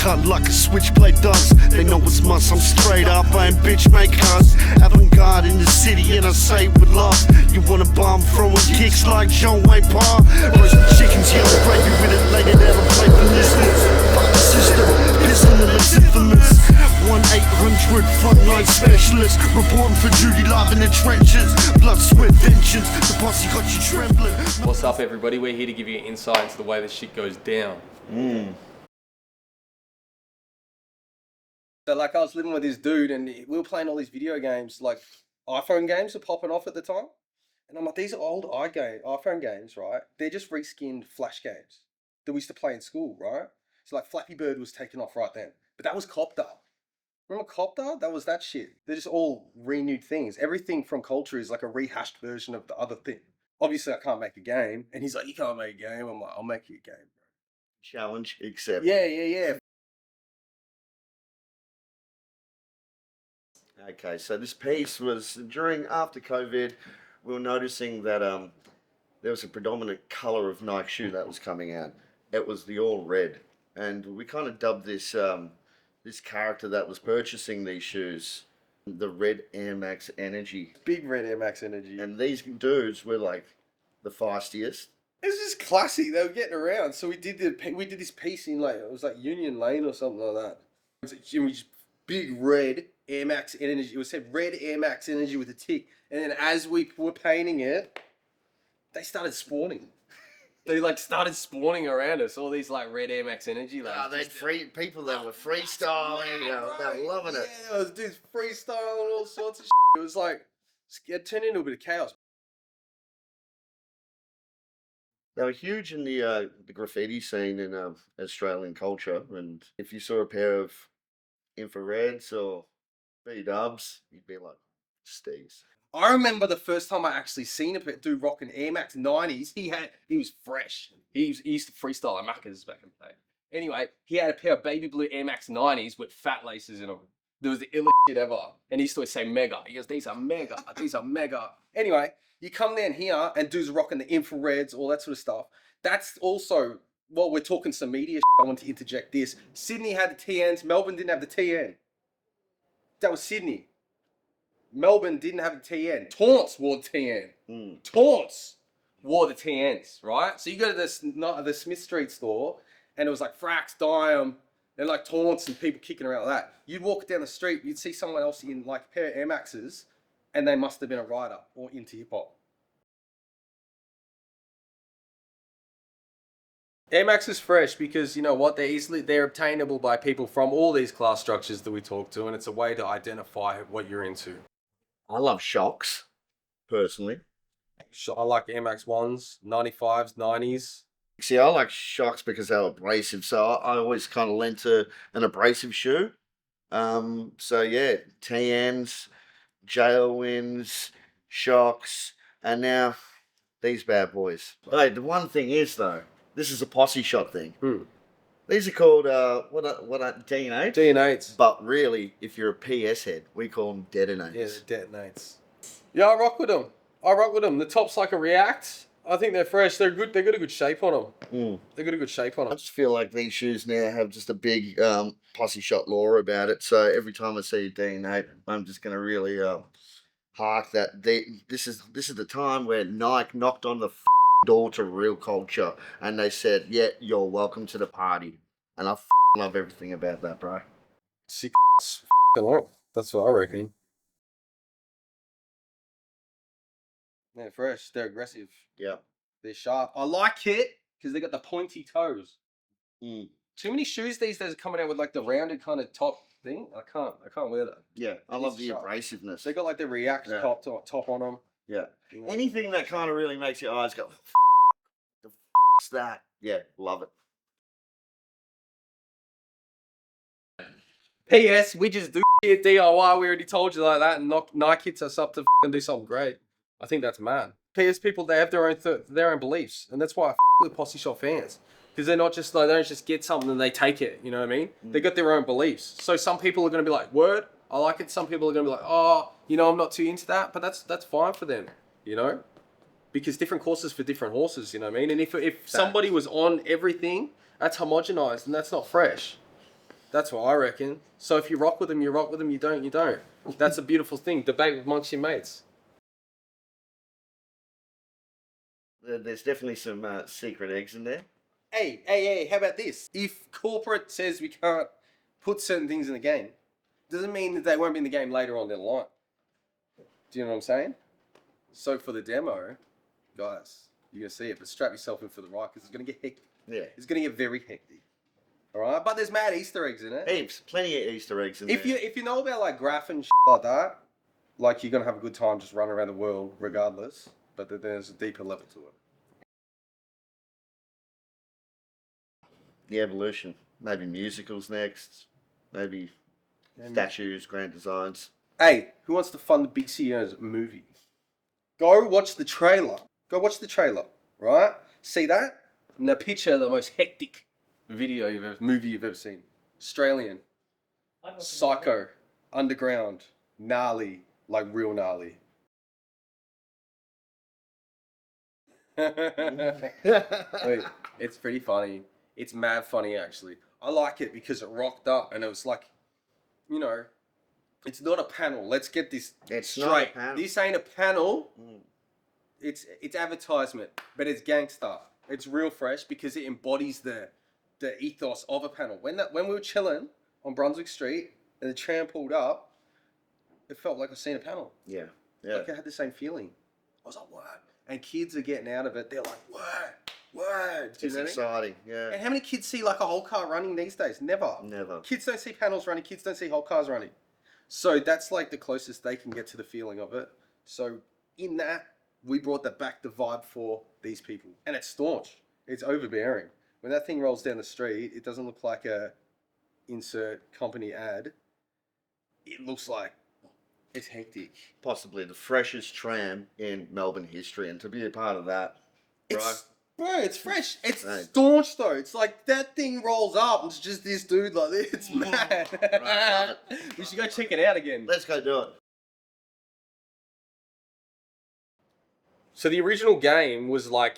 cut like a switchblade does. They know it's must, I'm straight up, I ain't bitch makers. Avant-garde in the city and I say it with love. You want a bomb throwing kicks like John Wayne Parr. Roast chickens, yellow gravy with it, lay it out and play for listeners. Fuck the system, pissing the legitimates. 1-800 frontline specialist, reporting for duty live in the trenches. Blood, sweat, vengeance, the posse got you trembling. What's up, everybody? We're here to give you an insight into the way this shit goes down. So like I was living with this dude and we were playing all these video games, like iPhone games were popping off at the time. And I'm like, these are old iPhone games, right? They're just reskinned Flash games that we used to play in school, right? So like Flappy Bird was taken off right then. But that was Copter. Remember Copter? That was that shit. They're just all renewed things. Everything from Culture is like a rehashed version of the other thing. Obviously I can't make a game. And he's like, you can't make a game. I'm like, I'll make you a game, bro. Challenge accept. Yeah. Okay, so this piece was after COVID, we were noticing that there was a predominant color of Nike shoe that was coming out. It was the all red, and we kind of dubbed this this character that was purchasing these shoes the Red Air Max Energy. Big Red Air Max Energy. And these dudes were like the feistiest. It was just classy. They were getting around. So we did this piece in like, it was like Union Lane or something like that. It was just big red Air Max Energy. It was said Red Air Max Energy with a tick. And then as we were painting it, they started spawning. They like started spawning around us, all these like Red Air Max Energy lads. Oh, they'd people that were freestyling, they were loving it. Yeah, it was dudes freestyling all sorts of shit. It was like, it turned into a bit of chaos. They were huge in the graffiti scene in Australian culture, and if you saw a pair of infrareds or B-dubs, you'd be like, Steez. I remember the first time I actually seen a dude rocking Air Max 90s. He was fresh. He used to freestyle at Macca's back in the day. Anyway, he had a pair of baby blue Air Max 90s with fat laces in them. There was the illest shit ever. And he used to always say mega. He goes, these are mega. These are mega. Anyway, you come down here and dudes rocking the infrareds, all that sort of stuff. That's also, well, we're talking some media shit. I want to interject this. Sydney had the TNs. Melbourne didn't have the TN. That was Sydney. Melbourne didn't have the TN. Taunts wore the TN. Taunts wore the TNs, right? So you go to the Smith Street store, and it was like Frax, Diam, and like Taunts and people kicking around like that. You'd walk down the street, you'd see someone else in like a pair of Air Maxes, and they must have been a rider or into hip hop. Air Max is fresh because, you know what, they're obtainable by people from all these class structures that we talk to, and it's a way to identify what you're into. I love shocks, personally. I like Air Max 1s, 95s, 90s. See, I like shocks because they're abrasive, so I always kind of lent to an abrasive shoe. So yeah, TNs, JLWins, shocks, and now these bad boys. Hey, the one thing is though, this is a POSSESHOT thing. These are called what are Dn8? Dn8s. But really, if you're a PS head, we call them detonates. Yeah, they're detonates. Yeah, I rock with them. The top's like a React. I think they're fresh. They're good. They got a good shape on them. They got a good shape on I them. just feel like these shoes now have just a big POSSESHOT lore about it. So every time I see a Dn8, I'm just gonna really hark that. This is the time where Nike knocked on the door to real culture, and they said, "Yeah, you're welcome to the party." And I love everything about that, bro. Sick. That's what I reckon. They're fresh. They're aggressive. Yeah. They're sharp. I like it because they got the pointy toes. Too many shoes these days are coming out with like the rounded kind of top thing. I can't wear that. Yeah, I love the abrasiveness. They got like the React top on them. Yeah. Anything that kind of really makes your eyes go, the f***'s that? Yeah, love it. P.S. We just do shit DIY. We already told you like that, and Nike hits us up to do something great. I think that's mad. P.S. people, they have their own beliefs, and that's why I with POSSESHOT fans, because they're not just like, they don't just get something and they take it. You know what I mean? They got their own beliefs. So some people are going to be like, word, I like it. Some people are going to be like, oh, you know, I'm not too into that, but that's fine for them. You know, because different courses for different horses. You know what I mean? And if somebody was on everything, that's homogenized and that's not fresh. That's what I reckon. So if you rock with them, you rock with them. You don't, you don't. That's a beautiful thing. Debate amongst your mates. There's definitely some secret eggs in there. Hey, how about this? If corporate says we can't put certain things in the game, doesn't mean that they won't be in the game later on down the line. Do you know what I'm saying? So for the demo, guys, you're going to see it, but strap yourself in for the ride because it's going to get hectic. Yeah. It's going to get very hectic. All right? But there's mad Easter eggs in it. Heaps. Plenty of Easter eggs in If there. you know about like graph and like that, like you're going to have a good time just running around the world regardless, but then there's a deeper level to it. The evolution. Maybe musicals next. Maybe statues, grand designs. Hey, who wants to fund the Big City movie? Go watch the trailer. Go watch the trailer, right? See that? Now picture the most hectic movie you've ever seen. Australian, psycho, underground, gnarly, like real gnarly. Wait, it's pretty funny. It's mad funny actually. I like it because it rocked up and it was like, you know, it's not a panel. Let's get this It's straight. not a panel. This ain't a panel. It's advertisement, but it's gangster. It's real fresh because it embodies the ethos of a panel. When we were chilling on Brunswick Street and the tram pulled up, it felt like I seen a panel. Yeah. Yeah. Like I had the same feeling. I was like, what? And kids are getting out of it. They're like, what? What? Do you It's know what I mean? exciting. Yeah. And how many kids see like a whole car running these days? Never. Never. Kids don't see panels running. Kids don't see whole cars running. So that's like the closest they can get to the feeling of it. So in that, we brought that back the vibe for these people. And it's staunch. It's overbearing. When that thing rolls down the street, it doesn't look like a insert company ad. It looks like it's hectic. Possibly the freshest tram in Melbourne history, and to be a part of that, right? Bro, it's fresh. It's Right. staunch though. It's like that thing rolls up and it's just this dude like this. It's mad. Right. We should go check it out again. Let's go do it. So the original game was like,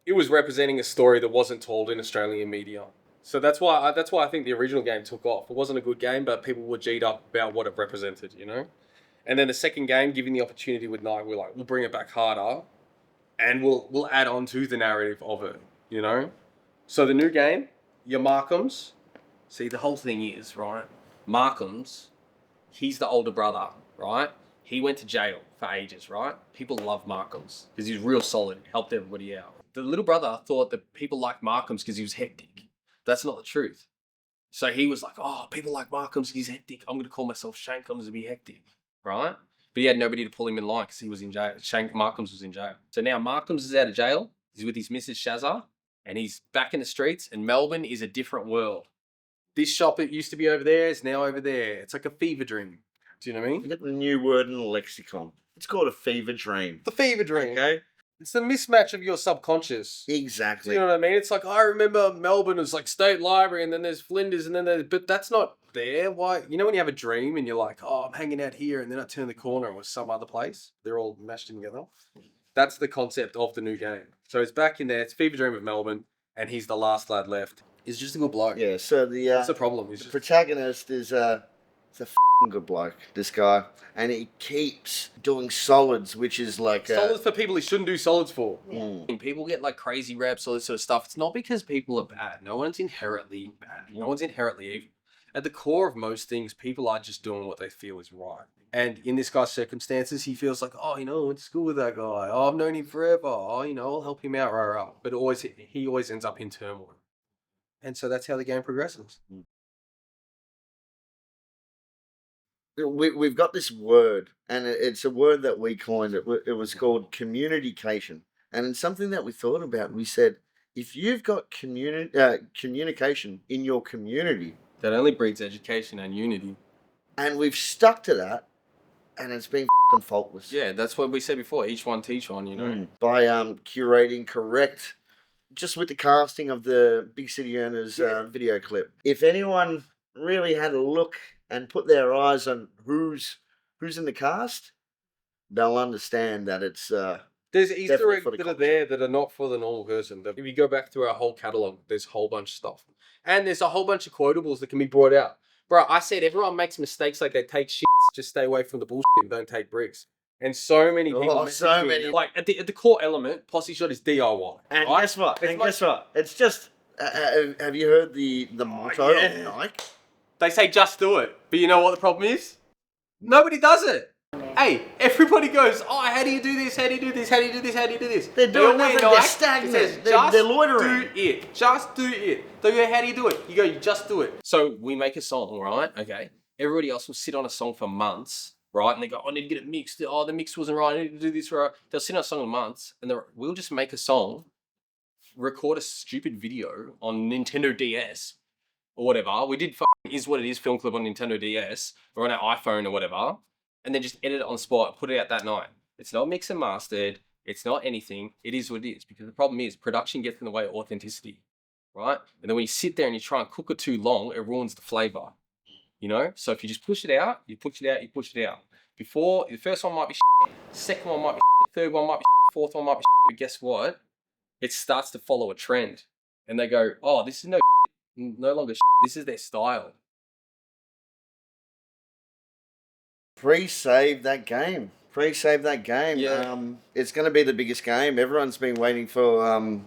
it was representing a story that wasn't told in Australian media. So that's why I think the original game took off. It wasn't a good game, but people were G'd up about what it represented, you know? And then the second game, given the opportunity with Night, we're like, we'll bring it back harder and we'll add on to the narrative of it, you know? So the new game, your Markhams. See, the whole thing is, right? Markhams, he's the older brother, right? He went to jail for ages, right? People love Markhams because he's real solid, helped everybody out. The little brother thought that people liked Markhams because he was hectic. That's not the truth. So he was like, oh, people like Markhams, he's hectic. I'm going to call myself Shankums to be hectic, right? But he had nobody to pull him in line because he was in jail. Markhams was in jail. So now Markhams is out of jail. He's with his Mrs. Shazza and he's back in the streets and Melbourne is a different world. This shop that used to be over there is now over there. It's like a fever dream. Do you know what I mean? We got the new word in the lexicon. It's called a fever dream. The fever dream. Okay? It's the mismatch of your subconscious. Do Exactly. you know what I mean? It's like, I remember Melbourne as like State Library and then there's Flinders and then there's, but that's not there. Why? You know when you have a dream and you're like, oh, I'm hanging out here and then I turn the corner and it was some other place? They're all mashed together. That's the concept of the new game. So it's back in there. It's Fever Dream of Melbourne and he's the last lad left. He's just a good bloke. Yeah, so That's the problem. He's the just... protagonist is it's a good bloke, this guy. And he keeps doing solids, which is like... solids for people he shouldn't do solids for. Mm. People get like crazy reps, all this sort of stuff. It's not because people are bad. No one's inherently bad. No one's inherently evil. At the core of most things, people are just doing what they feel is right. And in this guy's circumstances, he feels like, oh, you know, I went to school with that guy. Oh, I've known him forever. Oh, you know, I'll help him out, rah. But he always ends up in turmoil. And so that's how the game progresses. We've got this word, and it's a word that we coined. It was called communication. And it's something that we thought about. We said, if you've got communication in your community... That only breeds education and unity. And we've stuck to that, and it's been faultless. Yeah, that's what we said before. Each one teach one, you know. By curating correct, just with the casting of the Big City Earnerz video clip. If anyone really had a look and put their eyes on who's in the cast, they'll understand that it's There's Easter Definitely eggs for the that are culture. there that are not for the normal person. If you go back through our whole catalog, there's a whole bunch of stuff. And there's a whole bunch of quotables that can be brought out. Bro, I said everyone makes mistakes like they take shit. Just stay away from the bullshit and don't take bricks. And so many people Oh, message so me, many. like at the core element, Posse Shot is DIY. And right? guess what? It's And much- guess what? It's just. Have you heard the motto yeah. of Nike? They say just do it. But you know what the problem is? Nobody does it. Hey, everybody goes, oh, how do you do this? How do you do this? How do you do this? How do you do this? They're doing all wear nothing. They're Nike. stagnant. It says, They're just loitering. do it. Just do it. They go, how do you do it? You go, you just do it. So we make a song, right? Okay. Everybody else will sit on a song for months, right? And they go, I need to get it mixed. Oh, the mix wasn't right. I need to do this right. They'll sit on a song for months, and we'll just make a song, record a stupid video on Nintendo DS or whatever. We did Is What It Is film clip on Nintendo DS or on our iPhone or whatever, and then just edit it on spot, put it out that night. It's not mixed and mastered. It's not anything. It is what it is, because the problem is production gets in the way of authenticity, right? And then when you sit there and you try and cook it too long, it ruins the flavor, you know? So if you just push it out, you push it out, you push it out. Before, the first one might be shit, second one might be shit, third one might be shit, fourth one might be shit, but guess what? It starts to follow a trend. And they go, oh, this is no longer shit. This is their style. Pre-save that game. Pre-save that game. Yeah. It's going to be the biggest game. Everyone's been waiting for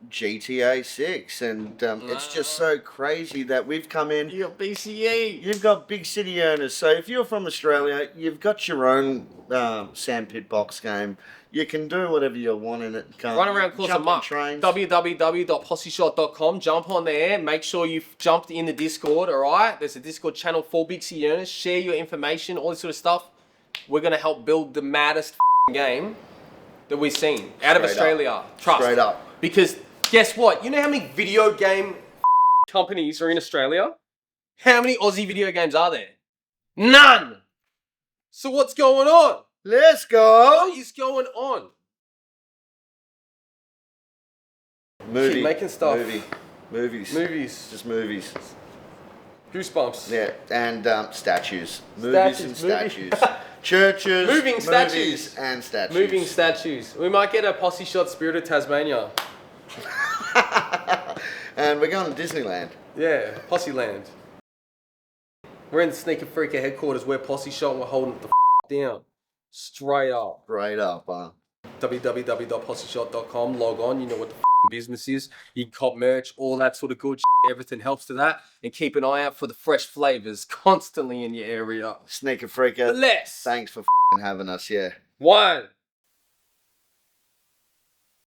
GTA 6, and it's just so crazy that we've come in. You got BCE. You've got big city Earnerz. So if you're from Australia, you've got your own sandpit box game. You can do whatever you want in it. Run around, cause jump a on muck. trains. www.posseshot.com. Jump on there. Make sure you've jumped in the Discord, all right? There's a Discord channel for Big City Earners. Share your information, all this sort of stuff. We're going to help build the maddest game that we've seen out of Straight Australia. Trust. Straight up. Because guess what? You know how many video game companies are in Australia? How many Aussie video games are there? None! So what's going on? Let's go. What is going on? Movie. Keep making stuff. Movies. Movies. Just movies. Goosebumps. Yeah, and statues. Movies and Statues. statues. Churches. Moving movies, statues. and statues. Moving statues. We might get a Posse Shot Spirit of Tasmania. And we're going to Disneyland. Yeah, Posse Land. We're in the Sneaker Freaker headquarters. We're Posse Shot and we're holding it the down. Straight up. Straight up, www.posseshot.com. Log on. You know what the business is. You can cop merch, all that sort of good shit. Everything helps to that. And keep an eye out for the fresh flavors constantly in your area. Sneaker Freaker. Less. Thanks for having us, yeah. One.